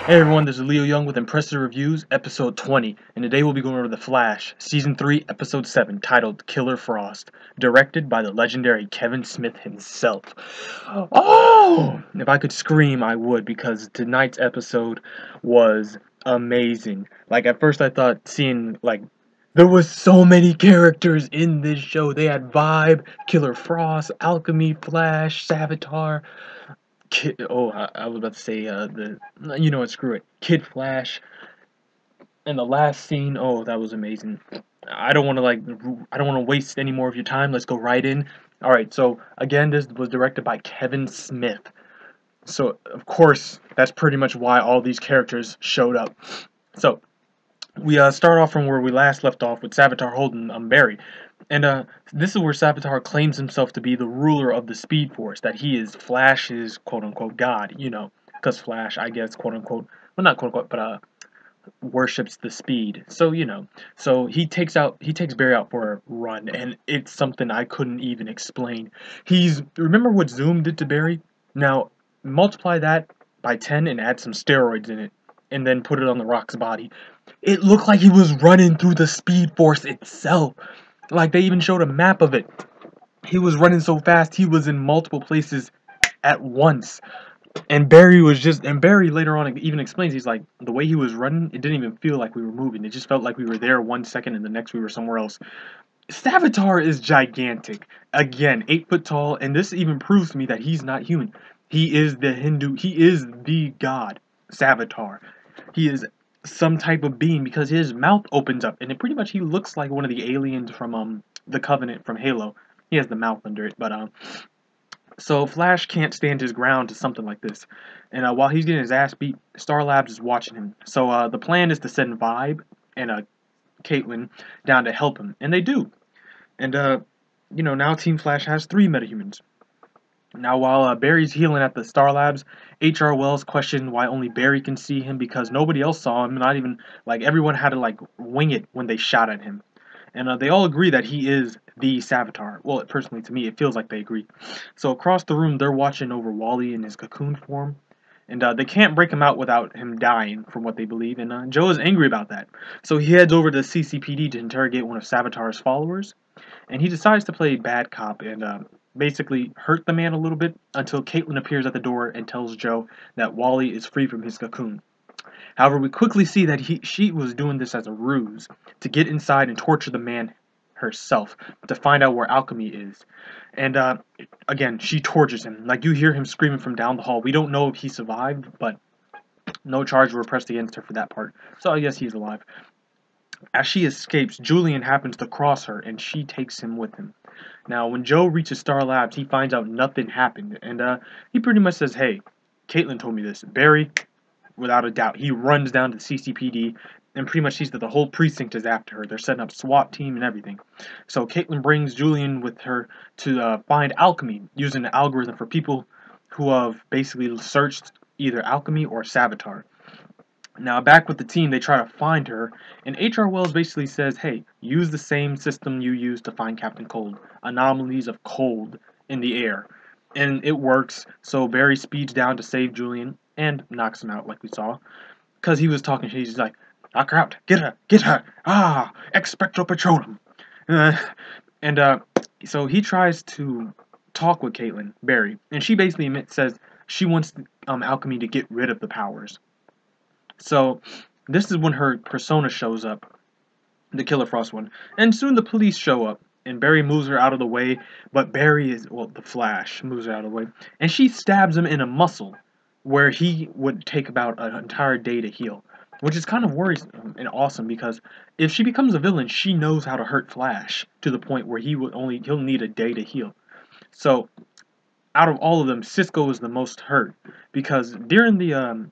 Hey everyone, this is Leo Young with Impressive Reviews, episode 20, and today we'll be going over The Flash, season 3, episode 7, titled Killer Frost, directed by the legendary Kevin Smith himself. Oh! If I could scream, I would, because tonight's episode was amazing. Like, at first I thought there was so many characters in this show. They had Vibe, Killer Frost, Alchemy, Flash, Savitar, I was about to say you know what? Screw it. Kid Flash, and the last scene. Oh, that was amazing. I don't want to I don't want to waste any more of your time. Let's go right in. All right. So again, this was directed by Kevin Smith. So of course, that's pretty much why all these characters showed up. So we start off from where we last left off with Savitar holding Barry. And this is where Savitar claims himself to be the ruler of the Speed Force, that he is Flash's quote-unquote god, you know, because Flash, I guess, quote-unquote, well, not quote-unquote, but worships the speed. So, you know, so he takes Barry out for a run, and it's something I couldn't even explain. Remember what Zoom did to Barry? Now, multiply that by 10 and add some steroids in it, and then put it on the Rock's body. It looked like he was running through the Speed Force itself. Like, they even showed a map of it. He was running so fast, he was in multiple places at once. And Barry later on even explains, he's like, the way he was running, it didn't even feel like we were moving. It just felt like we were there 1 second and the next we were somewhere else. Savitar is gigantic. Again, 8 foot tall, and this even proves to me that he's not human. He is the god, Savitar. He is some type of being because his mouth opens up, and he looks like one of the aliens from the Covenant from Halo. He has the mouth under it, but so Flash can't stand his ground to something like this. And while he's getting his ass beat, Star Labs is watching him. So the plan is to send Vibe and Caitlin down to help him, and they do. And you know, now Team Flash has 3 metahumans. Now, while Barry's healing at the Star Labs, H.R. Wells questioned why only Barry can see him because nobody else saw him. Not even everyone had to wing it when they shot at him. And they all agree that he is the Savitar. Well, personally, to me, it feels like they agree. So across the room, they're watching over Wally in his cocoon form. And they can't break him out without him dying, from what they believe. And Joe is angry about that. So he heads over to the CCPD to interrogate one of Savitar's followers. And he decides to play bad cop and basically hurt the man a little bit until Caitlin appears at the door and tells Joe that Wally is free from his cocoon. However, we quickly see that she was doing this as a ruse to get inside and torture the man herself to find out where Alchemy is. And again, she tortures him. Like, you hear him screaming from down the hall. We don't know if he survived, but no charge were pressed against her for that part. So I guess he's alive. As she escapes, Julian happens to cross her, and she takes him with him. Now, when Joe reaches Star Labs, he finds out nothing happened, and he pretty much says, hey, Caitlin told me this. Barry, without a doubt, he runs down to the CCPD, and pretty much sees that the whole precinct is after her. They're setting up SWAT team and everything. So Caitlin brings Julian with her to find Alchemy, using an algorithm for people who have basically searched either Alchemy or Savitar. Now, back with the team, they try to find her, and H.R. Wells basically says, hey, use the same system you used to find Captain Cold. Anomalies of cold in the air. And it works, so Barry speeds down to save Julian, and knocks him out like we saw. Because he was talking, he's like, knock her out, get her, expecto patronum. Uh, and so he tries to talk with Caitlin, Barry, and she basically says she wants Alchemy to get rid of the powers. So, this is when her persona shows up, the Killer Frost one, and soon the police show up, and Barry moves her out of the way, but the Flash moves her out of the way, and she stabs him in a muscle, where he would take about an entire day to heal, which is kind of worrisome and awesome, because if she becomes a villain, she knows how to hurt Flash, to the point where he'll need a day to heal. So, out of all of them, Cisco is the most hurt, because during the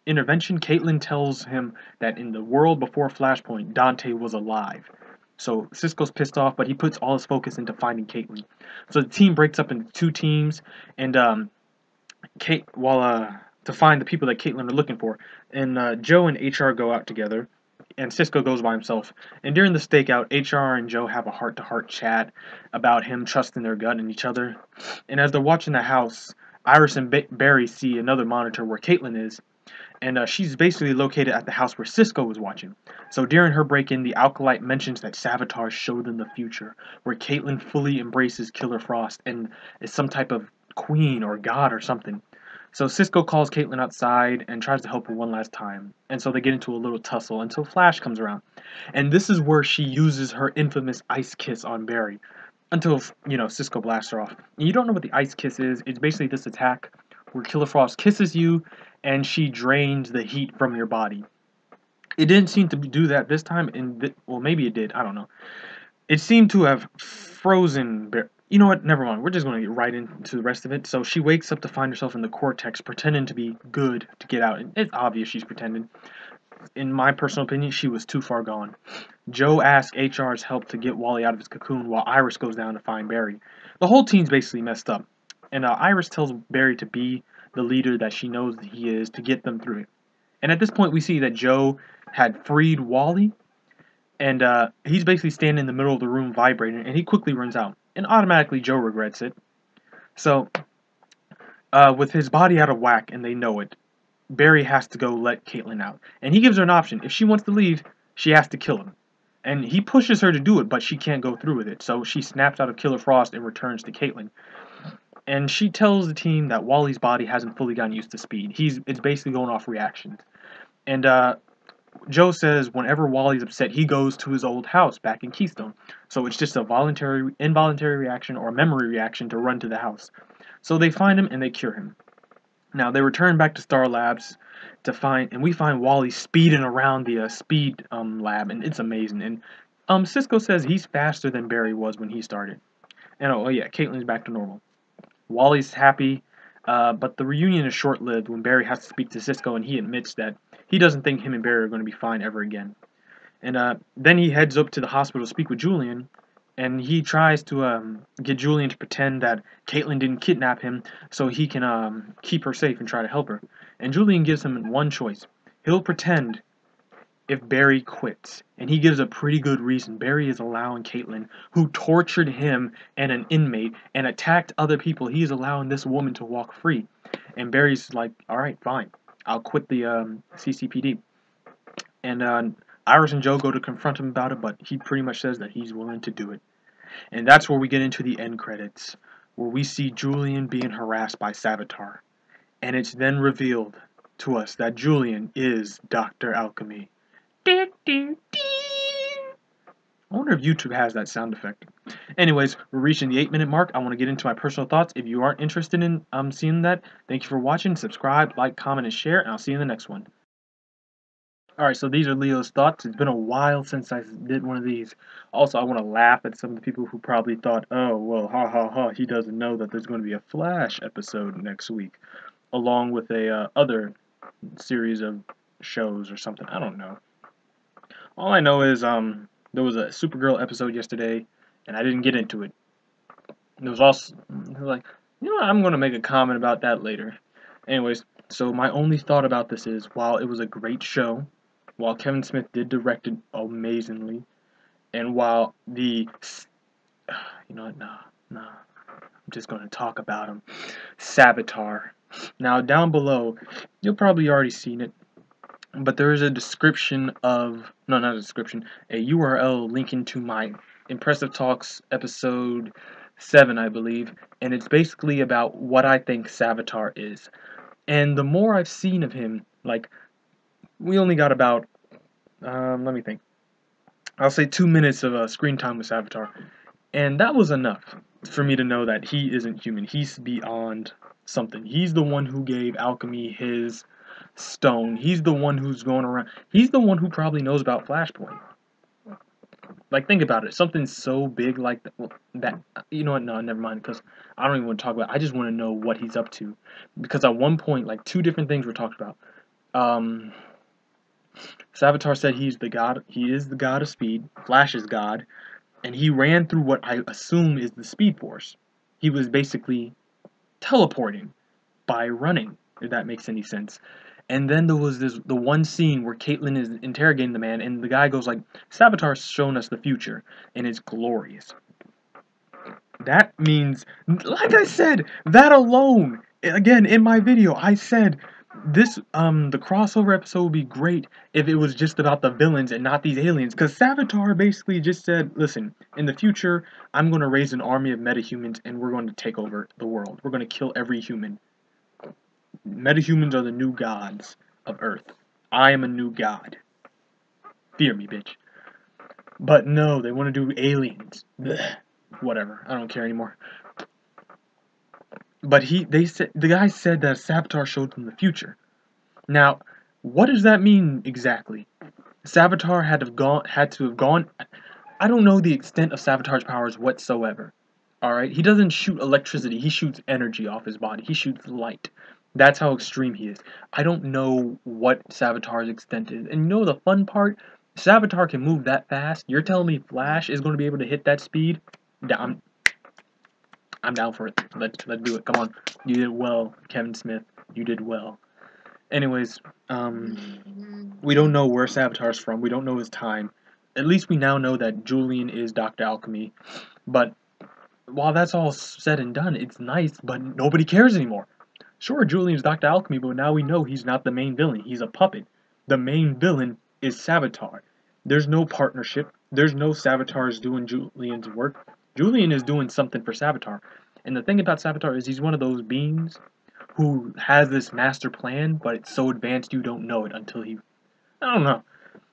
intervention, Caitlin tells him that in the world before Flashpoint, Dante was alive. So Cisco's pissed off, but he puts all his focus into finding Caitlin. So the team breaks up into 2 teams, and to find the people that Caitlin are looking for. And Joe and HR go out together, and Cisco goes by himself. And during the stakeout, HR and Joe have a heart-to-heart chat about him trusting their gut in each other. And as they're watching the house, Iris and Barry see another monitor where Caitlin is, And she's basically located at the house where Cisco was watching. So during her break-in, the Alkalite mentions that Savitar showed them the future, where Caitlyn fully embraces Killer Frost and is some type of queen or god or something. So Cisco calls Caitlyn outside and tries to help her one last time. And so they get into a little tussle until Flash comes around. And this is where she uses her infamous ice kiss on Barry. Until, Cisco blasts her off. And you don't know what the ice kiss is. It's basically this attack where Killer Frost kisses you and she drains the heat from your body. It didn't seem to do that this time. Well, maybe it did. I don't know. It seemed to have frozen Barry. You know what? Never mind. We're just going to get right into the rest of it. So she wakes up to find herself in the Cortex, pretending to be good to get out. And it's obvious she's pretending. In my personal opinion, she was too far gone. Joe asks HR's help to get Wally out of his cocoon while Iris goes down to find Barry. The whole team's basically messed up. And Iris tells Barry to be the leader that she knows that he is to get them through it. And at this point, we see that Joe had freed Wally. And he's basically standing in the middle of the room vibrating. And he quickly runs out. And automatically, Joe regrets it. So, with his body out of whack, and they know it, Barry has to go let Caitlyn out. And he gives her an option. If she wants to leave, she has to kill him. And he pushes her to do it, but she can't go through with it. So she snaps out of Killer Frost and returns to Caitlyn. And she tells the team that Wally's body hasn't fully gotten used to speed. It's basically going off reactions. And Joe says whenever Wally's upset, he goes to his old house back in Keystone. So it's just a involuntary reaction or a memory reaction to run to the house. So they find him and they cure him. Now, they return back to Star Labs and we find Wally speeding around the speed lab, and it's amazing. And Cisco says he's faster than Barry was when he started. And oh yeah, Caitlyn's back to normal. Wally's happy, but the reunion is short-lived when Barry has to speak to Cisco, and he admits that he doesn't think him and Barry are going to be fine ever again. And then he heads up to the hospital to speak with Julian, and he tries to get Julian to pretend that Caitlyn didn't kidnap him so he can keep her safe and try to help her. And Julian gives him one choice. He'll pretend if Barry quits. And he gives a pretty good reason. Barry is allowing Caitlyn, who tortured him and an inmate and attacked other people, he's allowing this woman to walk free. And Barry's like, alright, fine. I'll quit the CCPD. And Iris and Joe go to confront him about it, but he pretty much says that he's willing to do it. And that's where we get into the end credits, where we see Julian being harassed by Savitar. And it's then revealed to us that Julian is Dr. Alchemy. I wonder if YouTube has that sound effect. Anyways, we're reaching the 8-minute mark. I want to get into my personal thoughts. If you aren't interested in seeing that, thank you for watching. Subscribe, like, comment, and share, and I'll see you in the next one. Alright, so these are Leo's thoughts. It's been a while since I did one of these. Also, I want to laugh at some of the people who probably thought, oh, well, ha ha ha, he doesn't know that there's going to be a Flash episode next week, along with a other series of shows or something. I don't know. All I know is there was a Supergirl episode yesterday, and I didn't get into it. There was also, like, you know what, I'm going to make a comment about that later. Anyways, so my only thought about this is, while it was a great show, while Kevin Smith did direct it amazingly, and while you know what, nah, I'm just going to talk about him, Savitar. Now, down below, you'll probably already seen it, but there is a description of, no, not a description, a URL linking to my Impressive Talks episode 7, I believe, and it's basically about what I think Savitar is. And the more I've seen of him, like, we only got about, let me think, I'll say 2 minutes of screen time with Savitar, and that was enough for me to know that he isn't human. He's beyond something. He's the one who gave Alchemy his stone. He's the one who's going around. He's the one who probably knows about Flashpoint. Like, think about it. Something so big like that. Well, you know what? No, never mind. Because I don't even want to talk about it. I just want to know what he's up to. Because at one point, like, 2 different things were talked about. Savitar said he's the god. He is the god of speed. Flash is god. And he ran through what I assume is the Speed Force. He was basically teleporting by running, if that makes any sense. And then there was the one scene where Caitlyn is interrogating the man, and the guy goes like, Savitar's shown us the future, and it's glorious. That means, like I said, that alone, again, in my video, I said, the crossover episode would be great if it was just about the villains and not these aliens. Because Savitar basically just said, listen, in the future, I'm going to raise an army of metahumans and we're going to take over the world. We're going to kill every human. Metahumans are the new gods of Earth. I am a new god. Fear me, bitch. But no, they want to do aliens. Blech. Whatever. I don't care anymore. But the guy said that Savitar showed them the future. Now, what does that mean exactly? Savitar had to have gone. I don't know the extent of Savitar's powers whatsoever. All right, he doesn't shoot electricity. He shoots energy off his body. He shoots light. That's how extreme he is. I don't know what Savitar's extent is. And you know the fun part? Savitar can move that fast. You're telling me Flash is going to be able to hit that speed? I'm down for it. Let's do it. Come on. You did well, Kevin Smith. You did well. Anyways, we don't know where Savitar's from. We don't know his time. At least we now know that Julian is Dr. Alchemy. But while that's all said and done, it's nice, but nobody cares anymore. Sure, Julian's Dr. Alchemy, but now we know he's not the main villain. He's a puppet. The main villain is Savitar. There's no partnership. There's no Savitar's doing Julian's work. Julian is doing something for Savitar. And the thing about Savitar is he's one of those beings who has this master plan, but it's so advanced you don't know it until he... I don't know.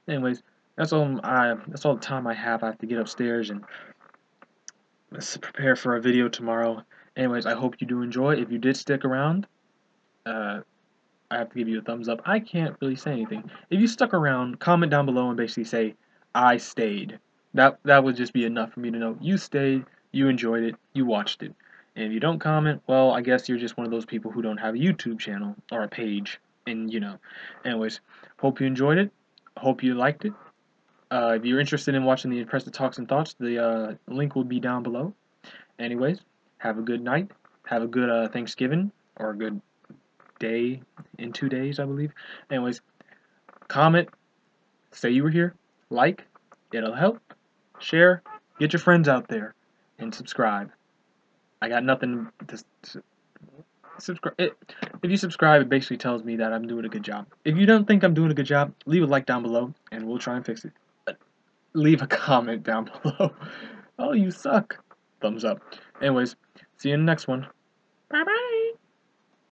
Anyways, that's all the time I have. I have to get upstairs and prepare for a video tomorrow. Anyways, I hope you do enjoy. If you did stick around, I have to give you a thumbs up. I can't really say anything. If you stuck around, comment down below and basically say, I stayed. That would just be enough for me to know you stayed, you enjoyed it, you watched it. And if you don't comment, well, I guess you're just one of those people who don't have a YouTube channel or a page. And, you know. Anyways, hope you enjoyed it. Hope you liked it. If you're interested in watching the Impressive Talks and Thoughts, the link will be down below. Anyways, have a good night. Have a good Thanksgiving or a good day in 2 days, I believe. Anyways, comment, say you were here, like, it'll help, share, get your friends out there, and subscribe. I got nothing to subscribe. If you subscribe, it basically tells me that I'm doing a good job. If you don't think I'm doing a good job, leave a like down below, and we'll try and fix it. Leave a comment down below. Oh, you suck. Thumbs up. Anyways, see you in the next one. Bye-bye.